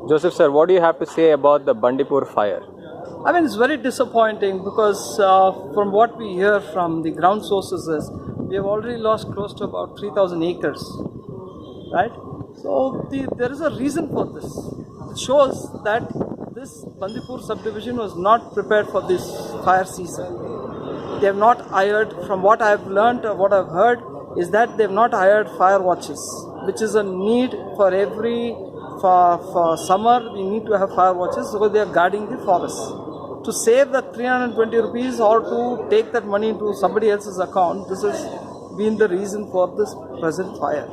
Joseph sir, what do you have to say about the Bandipur fire? I mean, it's very disappointing because from what we hear from the ground sources is we have already lost close to about 3,000 acres, right? So there is a reason for this. It shows that this Bandipur subdivision was not prepared for this fire season. They have not hired, from what I have learned or what I have heard, is that they have not hired fire watches, which is a need for every, for summer we need to have fire watches because they are guarding the forest. To save that 320 rupees or to take that money into somebody else's account, this has been the reason for this present fire.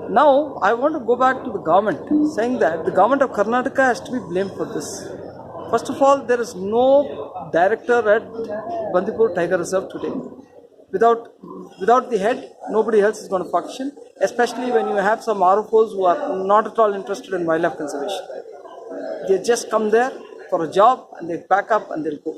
Now, I want to go back to the government, saying that the government of Karnataka has to be blamed for this. First of all, there is no director at Bandipur Tiger Reserve today. Without the head, nobody else is going to function, especially when you have some RFOs who are not at all interested in wildlife conservation. They just come there for a job and they pack up and they'll go,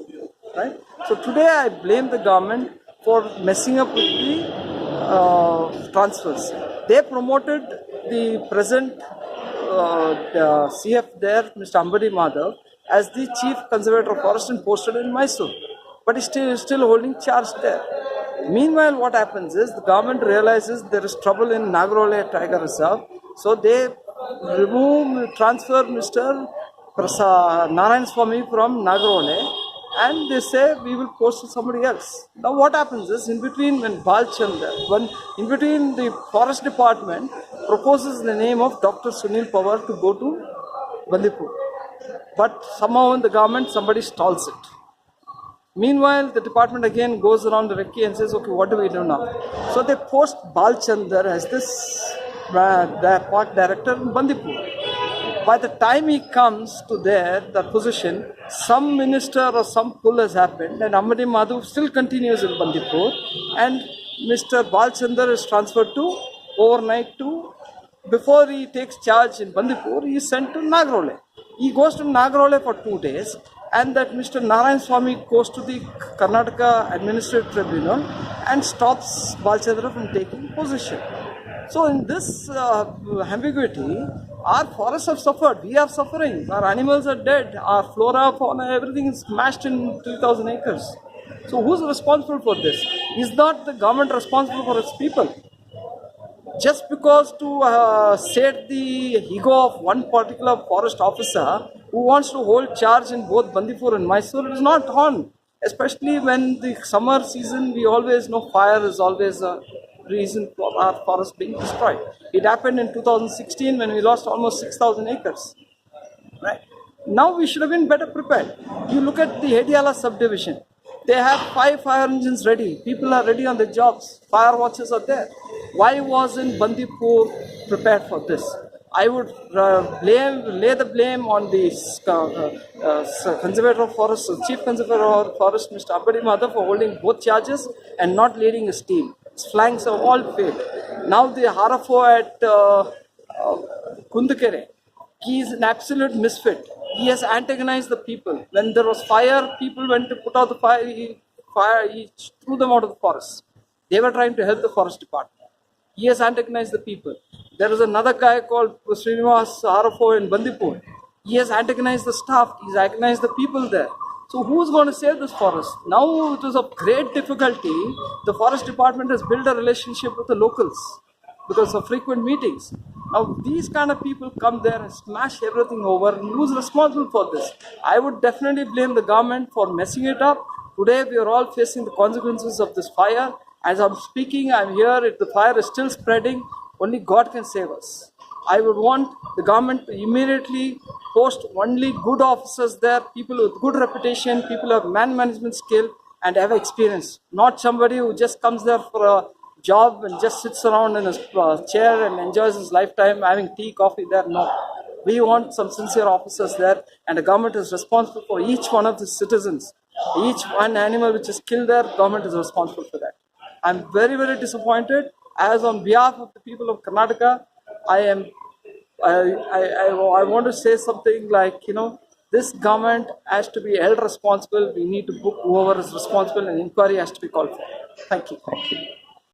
right? So today I blame the government for messing up with the transfers. They promoted the present the CF there, Mr. Ambadi Madhav, as the Chief Conservator of Forest and posted in Mysore. But he's still holding charge there. Meanwhile, what happens is the government realizes there is trouble in Nagarole Tiger Reserve. So they transfer Mr. Narayan Swamy from Nagarole and they say we will post to somebody else. Now what happens is in between when the forest department proposes the name of Dr. Sunil Pawar to go to Bandipur. But somehow in the government somebody stalls it. Meanwhile, the department again goes around the recce and says, okay, what do we do now? So they post Balchandar as this park director in Bandipur. By the time he comes to that position, some minister or some pull has happened and Ambadi Madhav still continues in Bandipur and Mr. Balchandar is transferred overnight before he takes charge in Bandipur, he is sent to Nagarole. He goes to Nagarole for 2 days and that Mr. Narayan Swamy goes to the Karnataka Administrative Tribunal and stops Balchandra from taking position. So in this ambiguity, our forests have suffered, we are suffering, our animals are dead, our flora, fauna, everything is smashed in 3,000 acres. So who's responsible for this? Is not the government responsible for its people? Just because to sate the ego of one particular forest officer who wants to hold charge in both Bandipur and Mysore, it is not on. Especially when the summer season, we always know fire is always a reason for our forest being destroyed. It happened in 2016 when we lost almost 6,000 acres. Right? Now we should have been better prepared. You look at the Hediala subdivision. They have 5 fire engines ready. People are ready on their jobs. Fire watches are there. Why wasn't Bandipur prepared for this? I would lay the blame on the Conservator of Forest, Chief Conservator of Forest, Mr. Ambadi Madhav, for holding both charges and not leading his team. His flanks have all failed. Now the RFO at Kundukere, he is an absolute misfit. He has antagonized the people. When there was fire, people went to put out the fire, he threw them out of the forest. They were trying to help the forest department. He has antagonized the people. There is another guy called Srinivas RFO in Bandipur. He has antagonized the staff. He has antagonized the people there. So who's going to save this forest? Now it is of great difficulty. The forest department has built a relationship with the locals because of frequent meetings. Now these kind of people come there and smash everything over. And who's responsible for this? I would definitely blame the government for messing it up. Today we are all facing the consequences of this fire. As I'm speaking, I'm here. If the fire is still spreading, only God can save us. I would want the government to immediately post only good officers there, people with good reputation, people who have management skill and have experience. Not somebody who just comes there for a job and just sits around in his chair and enjoys his lifetime having tea, coffee there. No. We want some sincere officers there, and the government is responsible for each one of the citizens. Each one animal which is killed there, government is responsible for that. I'm very, very disappointed. As on behalf of the people of Karnataka, I want to say something like, this government has to be held responsible. We need to book whoever is responsible and inquiry has to be called for. Thank you.